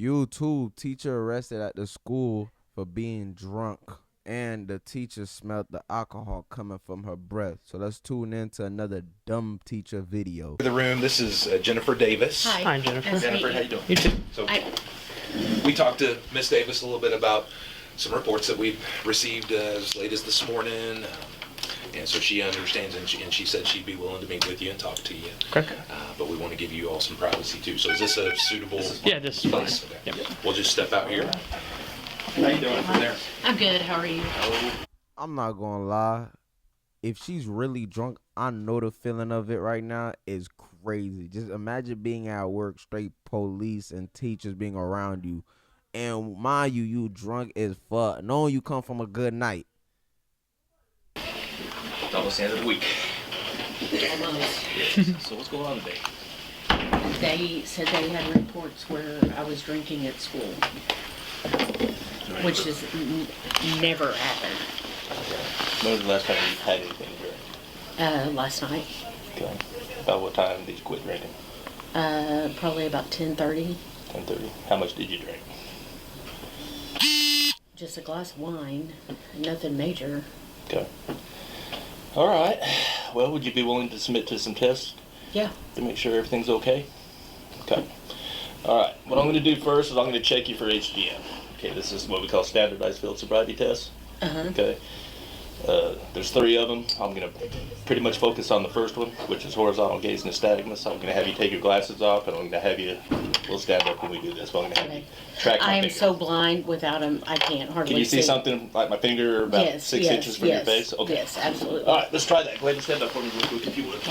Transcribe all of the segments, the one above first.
You too, teacher arrested at the school for being drunk. And the teacher smelled the alcohol coming from her breath. So let's tune in to another dumb teacher video. The room. This is Jennifer Davis. Hi. Hi, Jennifer. Nice to Jennifer, meet how you doing? You too. So we talked to Miss Davis a little bit about some reports that we've received as late as this morning, and so she understands, and she said she'd be willing to meet with you and talk to you. Okay. But we want to give you all some privacy too. So is this a suitable? Yeah, this is fine. Okay. Yep. We'll just step out here. How you doing from there? I'm good. How are you? I'm not gonna lie. If she's really drunk, I know the feeling of it right now is crazy. Just imagine being at work, straight police and teachers being around you. And mind you, you drunk as fuck, knowing you come from a good night. It's almost the end of the week. Almost. So what's going on today? They said they had reports where I was drinking at school, which has never happened. When was the last time you had anything to drink? Last night, Okay. About what time did you quit drinking? probably about 10:30. 10:30. How much did you drink? Just a glass of wine, nothing major. Okay. All right. Well, would you be willing to submit to some tests Yeah. to make sure everything's okay? Okay. All right. What I'm going to do first is I'm going to check you for HGM. Okay, this is what we call standardized field sobriety tests. Okay. There's 3 of them. I'm going to pretty much focus on the first one, which is horizontal gaze nystagmus. I'm going to have you take your glasses off, and I'm going to have you, we'll stand up when we do this, but I'm going to have you track my I am finger. so blind without them, I can't hardly Can you see something like my finger about Yes, 6 yes, inches from yes, your face? Okay. Yes, absolutely. All right, let's try that. Go ahead and stand up for me real quick if you would.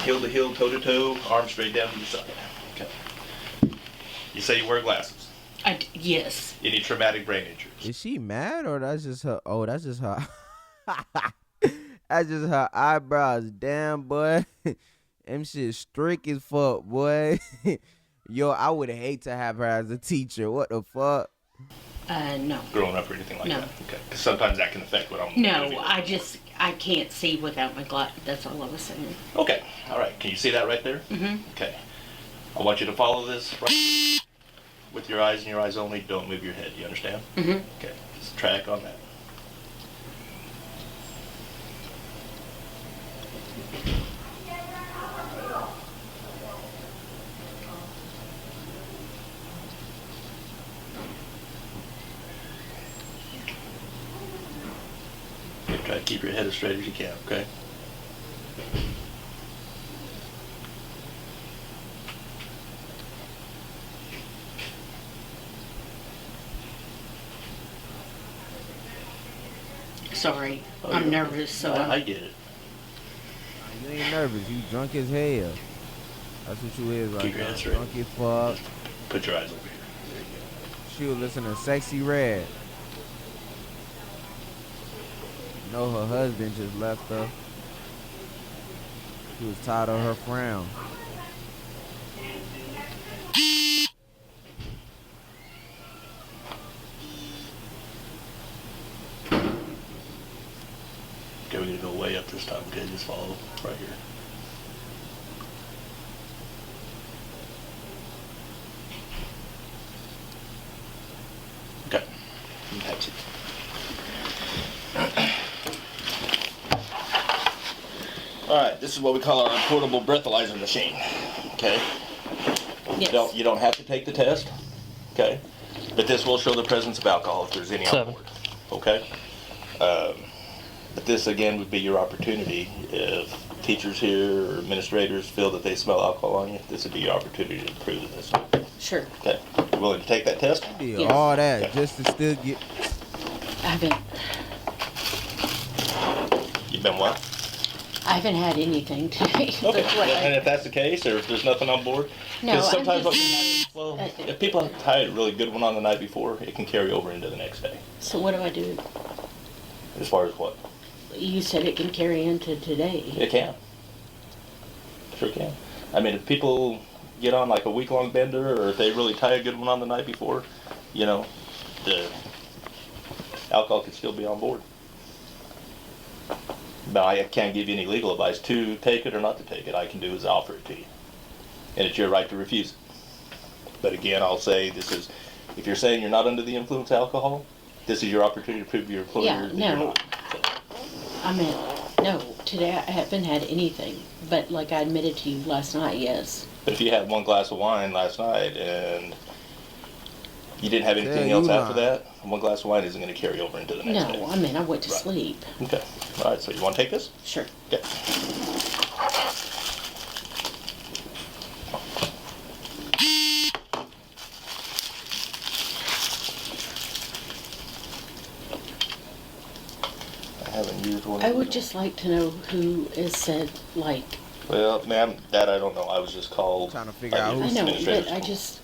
Heel to heel, toe to toe, arm straight down to your side. Okay. You say you wear glasses. Yes. Any traumatic brain injuries? Is she mad or that's just her? Oh, that's just her. That's just her eyebrows. Damn, boy. Them shit strict as fuck, boy. Yo, I would hate to have her as a teacher. What the fuck? No. Growing up or anything like No. that? Okay. 'Cause sometimes that can affect what I'm No, doing. I can't see without my glass. That's all I was saying. Okay. All right. Can you see that right there? Mm-hmm. Okay. I want you to follow this right with your eyes and your eyes only. Don't move your head. You understand? Mm-hmm. Okay. Just track on that. Okay, try to keep your head as straight as you can, okay? Sorry, Oh, I'm yeah. nervous, so I get it. You ain't nervous. You drunk as hell. That's what you is right Keep your now. head straight. Drunk as fuck. Put your eyes over here. There you go. She was listening to Sexy Red. You know her husband just left her. She was tired of her frown. Okay, we're gonna go way up this time. Okay, just follow right here. Okay, that's it. All right, this is what we call our portable breathalyzer machine. Okay, yes. you don't have to take the test. Okay, but this will show the presence of alcohol if there's any on 7. board. Okay. But this again would be your opportunity if teachers here or administrators feel that they smell alcohol on you. This would be your opportunity to prove this. Sure. Okay, you willing to take that test? Did Yes. all that Okay. just to still get. You've been what? I haven't had anything today. Okay, That's what and I, if that's the case, or if there's nothing on board, No, because I'm sometimes what just- can happen, well, if people have had a really good one on the night before, it can carry over into the next day. so what do I do? As far as what? You said it can carry into today. It can. Sure can. I mean, if people get on like a week-long bender, or if they really tie a good one on the night before, you know, the alcohol could still be on board. But I can't give you any legal advice to take it or not to take it. I can do is offer it to you. And it's your right to refuse it. But again, I'll say this is, if you're saying you're not under the influence of alcohol, this is your opportunity to prove to your employer Yeah, that you're no. not. I mean, no, today I haven't had anything, but like I admitted to you last night, yes. But if you had 1 glass of wine last night and you didn't have anything Yeah, else you after lying. that, 1 glass of wine isn't going to carry over into the next day. No, I mean, I went to Right. sleep. Okay. All right. So you want to take this? Sure. Okay. I haven't used one. I would just like to know who has said, like, Well, ma'am, that I don't know. I was just called. Trying to figure out by the I know, administrative but I school. just,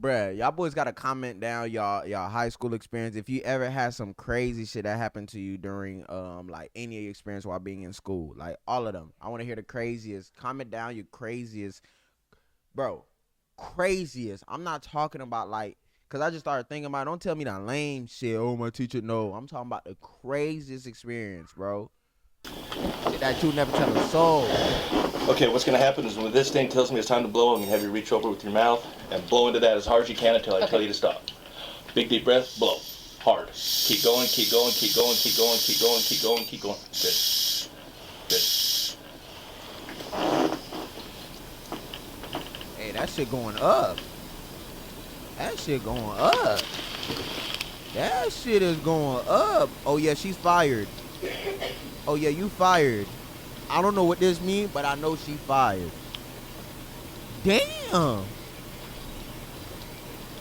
Bruh, y'all boys gotta comment down y'all high school experience. If you ever had some crazy shit that happened to you during like any of your experience while being in school. Like all of them. I wanna hear the craziest. Comment down your craziest. Bro, craziest. I'm not talking about like, cause I just started thinking about, don't tell me that lame shit. Oh, my teacher, no. I'm talking about the craziest experience, bro. Shit that you never tell a soul. Okay, what's going to happen is when this thing tells me it's time to blow, I'm going to have you reach over with your mouth and blow into that as hard as you can until I tell you to stop. Big deep breath, blow. Hard. Keep going, keep going, keep going, keep going, keep going, keep going, keep going. Good. Good. Hey, that shit going up. That shit going up. That shit is going up. Oh, yeah, she's fired. Oh, yeah, you fired. I don't know what this means, but I know she fired. Damn.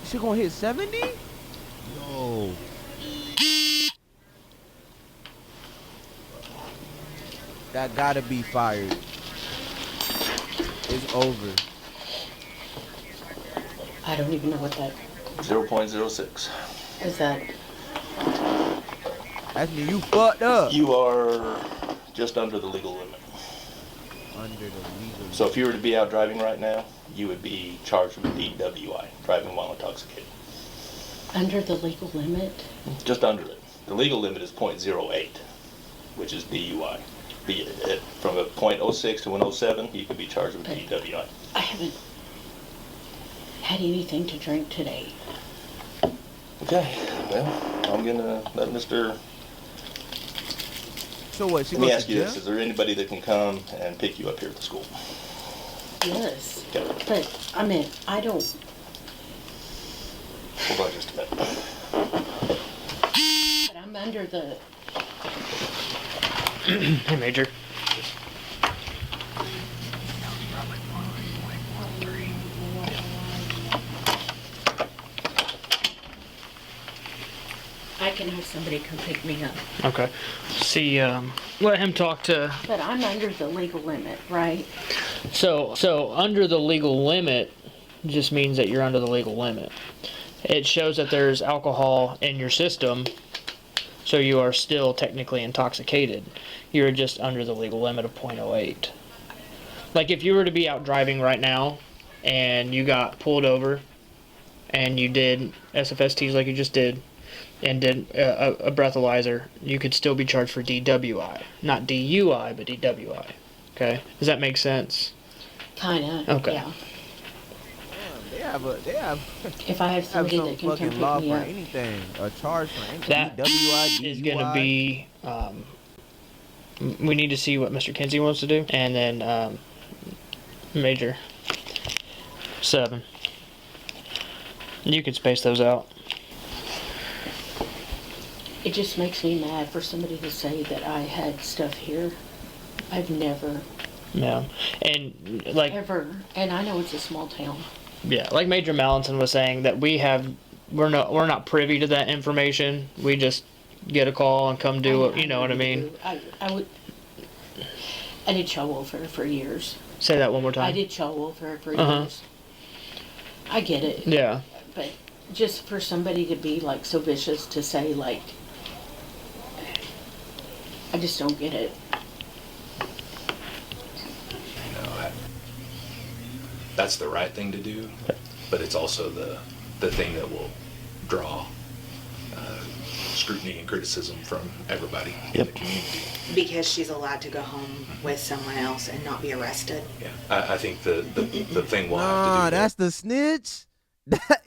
She gonna hit 70? Yo. That gotta be fired. It's over. I don't even know what that 0.06. is. That That's me. You fucked up. You are just under the legal limit. Under the legal. So if you were to be out driving right now, you would be charged with DWI, driving while intoxicated. under the legal limit? Just under it. The legal limit is .08, which is DUI. From a .06 to an .07, you could be charged with DWI. I haven't had anything to drink today. Okay, well, I'm gonna let Mr. So what? She Let me goes ask to you jail? this: is there anybody that can come and pick you up here at the school? Yes. Okay. But, I mean, I don't, Hold on just a minute. but I'm under the, Hey, Major. I can have somebody come pick me up. Okay. See, let him talk to. But I'm under the legal limit, right? So under the legal limit just means that you're under the legal limit. It shows that there's alcohol in your system, so you are still technically intoxicated. You're just under the legal limit of .08. Like if you were to be out driving right now and you got pulled over and you did SFSTs like you just did and did a breathalyzer, you could still be charged for DWI. Not DUI, but DWI. Okay? Does that make sense? Kinda, Okay. yeah. Damn, they have If I have have somebody some that can come fucking pick law me for up. anything. A charge for anything. That DWI, is going to DUI. be. We need to see what Mr. Kinsey wants to do, and then Major 7. You can space those out. It just makes me mad for somebody to say that I had stuff here. I've never, Yeah, and like ever, and I know it's a small town. like Major Mallinson was saying that we're not privy to that information. We just get a call and come do it. You know what I mean? I did child welfare for years. Say that one more time. I did child welfare for Uh-huh. years. I get it. Yeah. But just for somebody to be like so vicious to say like, I just don't get it. That's the right thing to do, but it's also the thing that will draw scrutiny and criticism from everybody in Yep. the community. Because she's allowed to go home with someone else and not be arrested. Yeah, I think the thing we'll have Nah, to do. that's the snitch.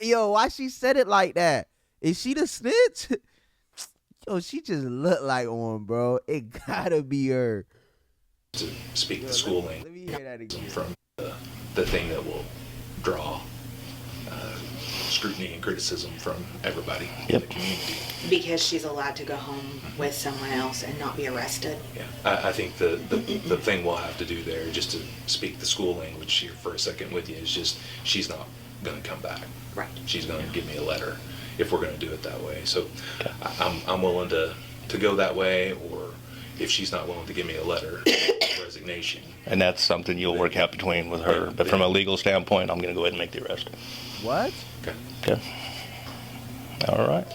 Yo, why she said it like that? Is she the snitch? Yo, she just look like one, bro. It gotta be her. to speak the school Let me hear that again. from the thing that will draw scrutiny and criticism from everybody in the community. Because she's allowed to go home with someone else and not be arrested. Yeah, I think the thing we'll have to do there, just to speak the school language here for a second with you, is just she's not going to come back. Right. She's going to give me a letter if we're going to do it that way. So I'm willing to go that way, or if she's not willing to give me a letter of resignation. And that's something you'll work out between with her. But from a legal standpoint, I'm going to go ahead and make the arrest. What? Okay. Okay. All right.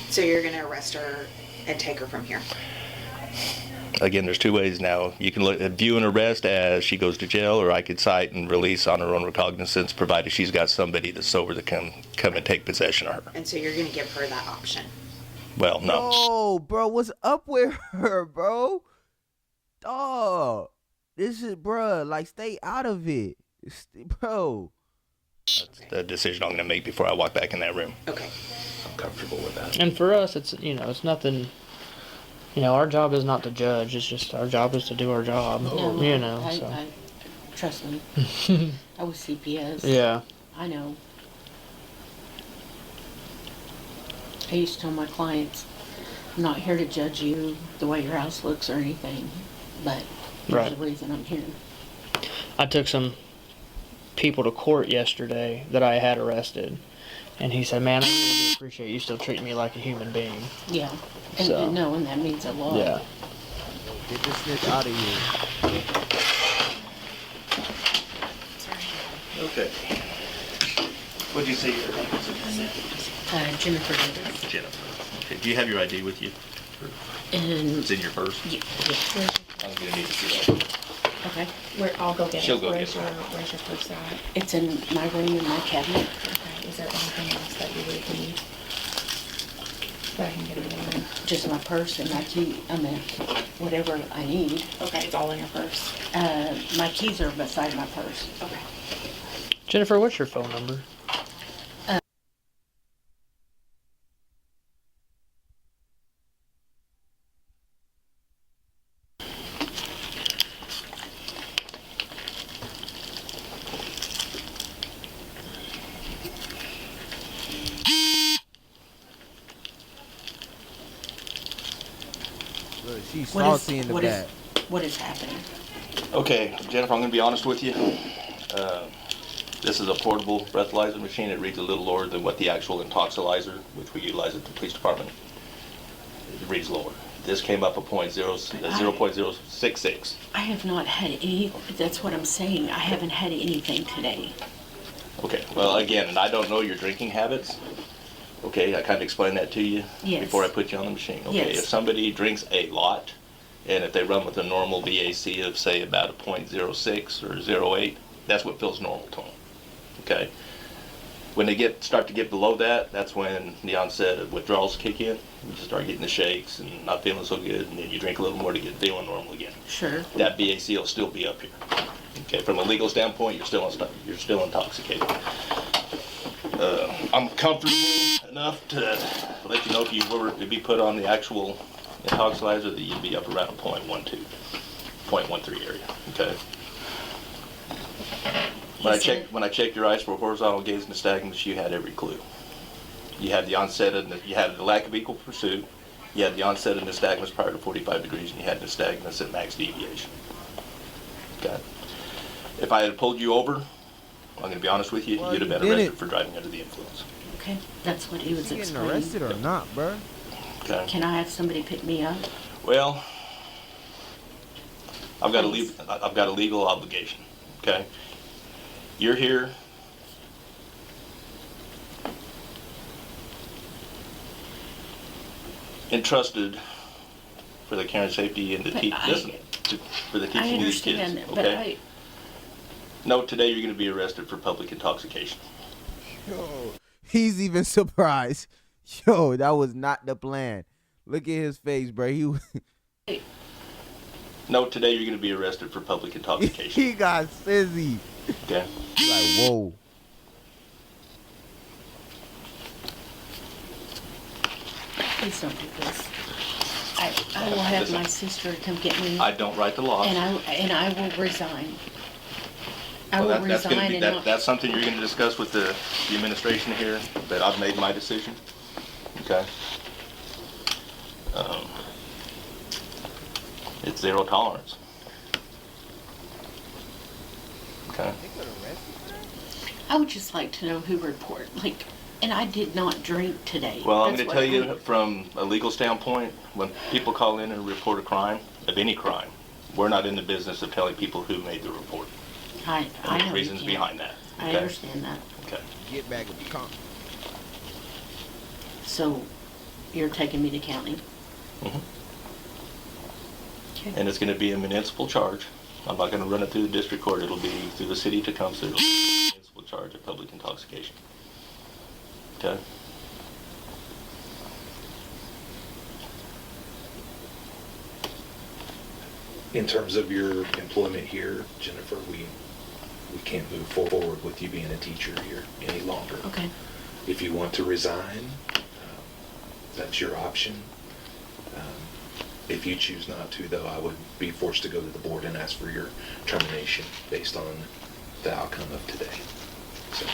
So you're going to arrest her and take her from here. Again, there's two ways now. You can view an arrest as she goes to jail, or I could cite and release on her own recognizance, provided she's got somebody that's sober that can come and take possession of her. And so you're going to give her that option. Well, no. Oh, bro, what's up with her, bro? Dog, this is, bro, like, stay out of it, bro. That's the decision I'm going to make before I walk back in that room. Okay. I'm comfortable with that. And for us, it's it's nothing. Our job is not to judge. It's just our job is to do our job. No, So. I trust me. I was CPS. Yeah. I know. I used to tell my clients, I'm not here to judge you the way your house looks or anything, but there's Right. a reason I'm here. I took some people to court yesterday that I had arrested, and he said, "Man, I really do appreciate you still treating me like a human being." Yeah. And, So. and no, and that means a lot. Yeah. Get this snitch out of here. Okay. What'd you say your name was? Jennifer Davis. Jennifer. Okay. Do you have your ID with you? And It's in your purse? yeah. I'm going to need to see that. Okay. I'll go get She'll it. go Where's get your, it. where's your purse at? It's in my room in my cabinet. Okay, is there anything else that you would need? That I can get it in? Just my purse and my key. Whatever I need. Okay, it's all in your purse. My keys are beside my purse. Okay. Jennifer, what's your phone number? Look, she's What salty in the what back. what is happening? Okay, Jennifer, I'm going to be honest with you. This is a portable breathalyzer machine. It reads a little lower than what the actual intoxilyzer, which we utilize at the police department, it reads lower. This came up a 0.066. I have not had any. That's what I'm saying. I haven't had anything today. Okay, well, again, and I don't know your drinking habits. Okay, I kind of explained that to you Yes. before I put you on the machine. Okay, Yes. if somebody drinks a lot, and if they run with a normal BAC of, say, about a 0.06 or 0.08, that's what feels normal to them. Okay? When they start to get below that, that's when the onset of withdrawals kick in. You just start getting the shakes and not feeling so good, and then you drink a little more to get feeling normal again. Sure. That BAC will still be up here. Okay, from a legal standpoint, you're still intoxicated. I'm comfortable enough to let you know if you were to be put on the actual intoxilyzer that you'd be up around a 0.12, 0.13 area. Okay. When I checked your eyes for horizontal gaze nystagmus, you had every clue. You had the onset of you had the lack of equal pursuit. You had the onset of nystagmus prior to 45 degrees, and you had nystagmus at max deviation. Okay. If I had pulled you over, I'm going to be honest with you, Well, you'd have you been did arrested it. for driving under the influence. Okay. That's what he was She getting explaining. arrested or not, bro? Okay. Can I have somebody pick me up? Well, I've got Please. a legal obligation. Okay. You're here. Entrusted for the care and safety and the But for the I teaching of these kids. understand, but Okay. No, today you're going to be arrested for public intoxication. Yo, he's even surprised. Yo, that was not the plan. Look at his face, bro. No, today you're going to be arrested for public intoxication. He got sizzy. Okay. He's like, whoa. Please don't do this. I will have Listen. my sister come get me, I don't write the laws. and I will resign. I will That's going to resign be and not. that's something you're going to discuss with the administration here. That I've made my decision. Okay. It's zero tolerance. Okay. I would just like to know who and I did not drink today. Well, I'm That's going to tell what you from a legal standpoint, when people call in and report a crime, of any crime, we're not in the business of telling people who made the report. I And know the you reasons can't. behind that. I Okay? understand that. Okay. Get back in the car. So, you're taking me to county? Mhm. Okay. And it's going to be a municipal charge. I'm not going to run it through the district court. It'll be through the city of Tecumseh. It'll be a municipal charge of public intoxication. Okay? In terms of your employment here, Jennifer, we can't move forward with you being a teacher here any longer. Okay. If you want to resign, that's your option. If you choose not to, though, I would be forced to go to the board and ask for your termination based on the outcome of today. So,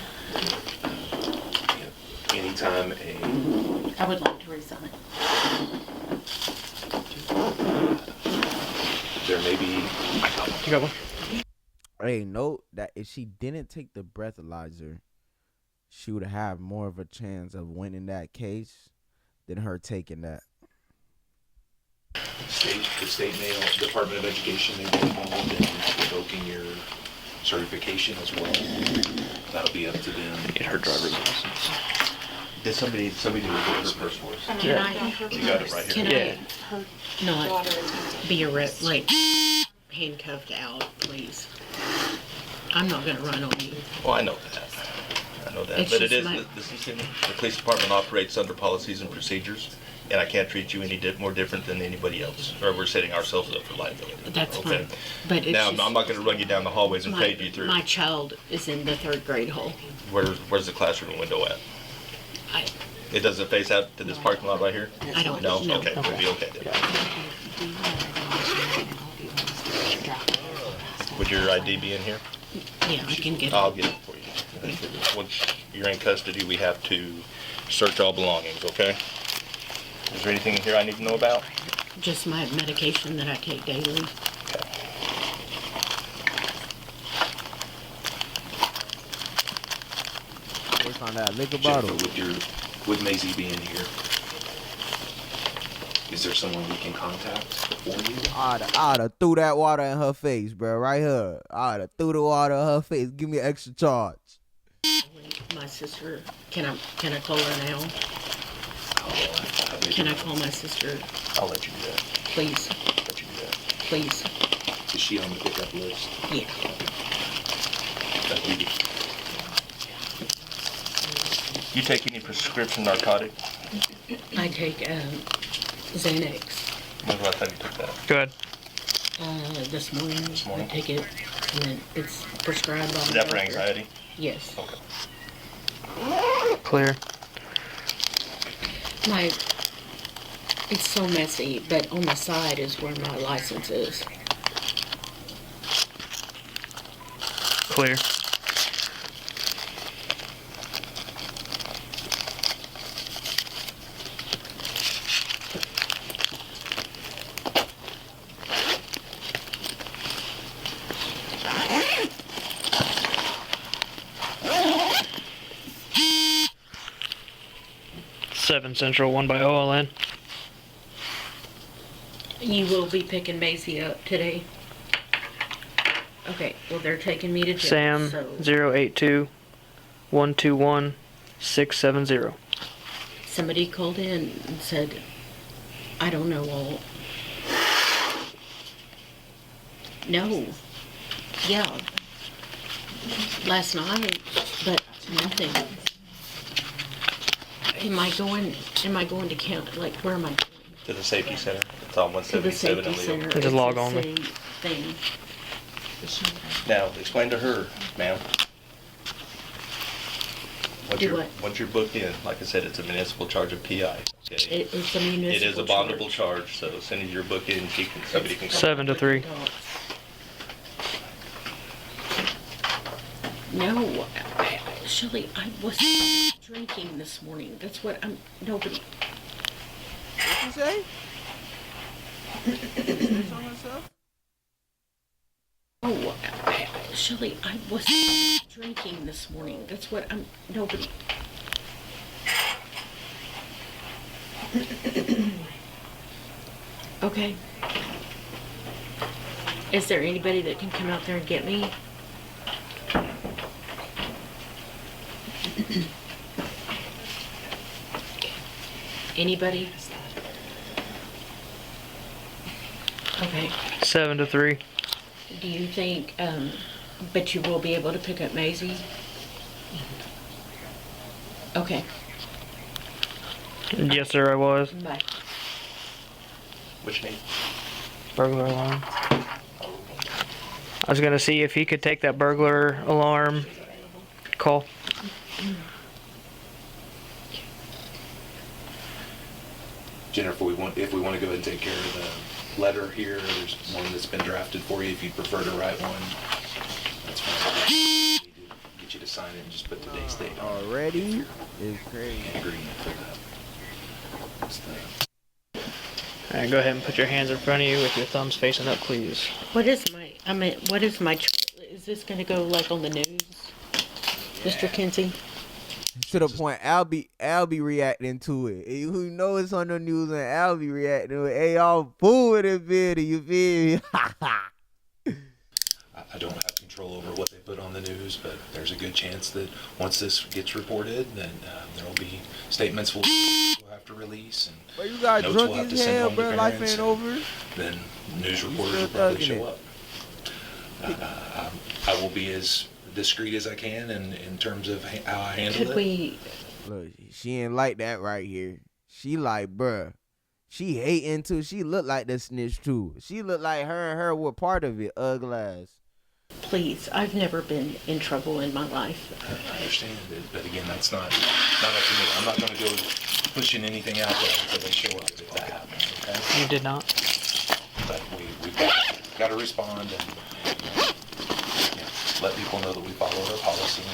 anytime I would like to resign. there may be, You got one? Hey, note that if she didn't take the breathalyzer, she would have more of a chance of winning that case than her taking that. the state mail, Department of Education, may be involved in revoking your certification as well. That'll be up to them. Get her driver's license. Did somebody do her first voice? Can I? You got it right here. Can Yeah. I not be handcuffed out, please? I'm not gonna run on you. Well, I know that. I know that. It's But it just is, my- the police department operates under policies and procedures, and I can't treat you any more different than anybody else, or we're setting ourselves up for liability. That's Okay? fine. But it's Now, just, I'm not gonna run you down the hallways and pave you through. my child is in the 3rd grade hall. Where's the classroom window at? It doesn't face out to this parking lot right here? I don't No? know. Okay, we'll be okay then. Would your ID be in here? Yeah, I can get I'll it. get it for you. Once you're in custody, we have to search all belongings, okay? Is there anything in here I need to know about? Just my medication that I take daily. Okay. What's on that liquor Jennifer, bottle? with Maisie being here, is there someone we can contact for you? I'd have threw that water in her face, bro. Right here. I'd have threw the water in her face. Give me an extra charge. My sister, can I call her now? Can I call my sister, I'll let you do that. please? Let you do that. Please. Is she on the pickup list? Yeah. You take any prescription narcotic? I take Xanax. When was the last time you took that? Go ahead. This morning. morning? I take it, and then it's prescribed by Is the that for doctor. anxiety? Yes. Okay. Clear. It's so messy, but on the side is where my license is. Clear. Seven Central, 1 by OLN. You will be picking Maisie up today? Okay, well, they're taking me to jail, Sam so 082 121 670. somebody called in and said, I don't know all. No. Yeah. Last night, but nothing. Am I going to count, like, where am I going? To the safety center. It's on To the 177 safety in Leo. center. Just It's log a on me. city thing. Now, explain to her, ma'am. Do what? Once you're booked in, like I said, it's a municipal charge of PI. Okay? It's a municipal It is a bondable charge, so as soon as you're booked in, somebody can come. 7 to 3. No, Shelley, I was drinking this morning. That's what nobody. What you say? Snitch on herself? Oh, Shelley, I was drinking this morning. That's what nobody. Okay. Is there anybody that can come out there and get me? Anybody? Okay. 7 to 3. Do you think, but you will be able to pick up Maisie? Okay, Yes, sir, I was. bye. Which name? Burglar alarm. I was gonna see if he could take that burglar alarm call. Jennifer, if we want to go ahead and take care of the letter here, there's one that's been drafted for you. If you prefer to write one, that's fine. We need to get you to sign it and just put today's date on it. Already? It's crazy. Agreement for that. Alright, go ahead and put your hands in front of you with your thumbs facing up, please. What is is this gonna go like on the news? Mr. Kinsey? To the point, Al be reacting to it. You know it's on the news and Al be reacting to it. Hey, y'all fool with it, video. You feel me? I don't have control over what they put on the news, but there's a good chance that once this gets reported, then there will be statements we'll have to release, and But you got notes drunk we'll have as to send hell, home to bro. Life parents, ain't and over. then news reporters still will probably thugging show it. up. I will be as discreet as I can in terms of how I handle Could it. we, Look, she ain't like that right here. She like, bruh. She hating too. She look like the snitch too. She look like her and her were part of it. Ugly ass. please, I've never been in trouble in my life. I understand it, but again, that's not up to me. I'm not going to go pushing anything out there until they show up if that happens, okay? You did not. But we've got to respond and let people know that we follow our policy and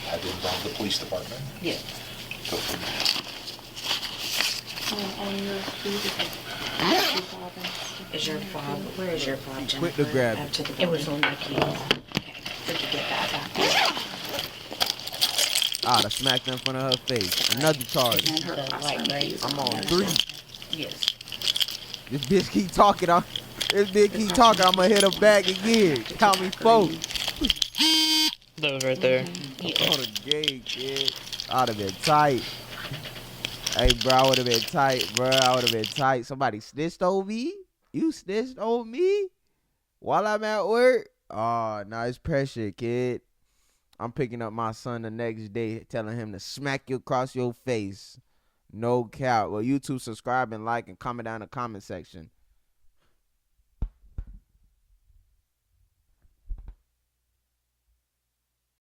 have to involve the police department. Yeah. Go from there. On your Is your fob, where is your fob, Jennifer? Quick to grab Up it. to the It was building. on my keys. Okay, did you get that back? I smacked in front of her face. Another charge. And her light gray. I'm on 3. Yes. This bitch keep talking. This bitch keep talking. I'ma hit her back again. Count me 4. Those right there. On the game, kid. I'd have been tight. Hey, bro, I would have been tight, bro. I would have been tight. Somebody snitched on me? You snitched on me? While I'm at work? Oh, nah, it's pressure, kid. I'm picking up my son the next day, telling him to smack you across your face. No cap. Well, YouTube, subscribe and like and comment down in the comment section.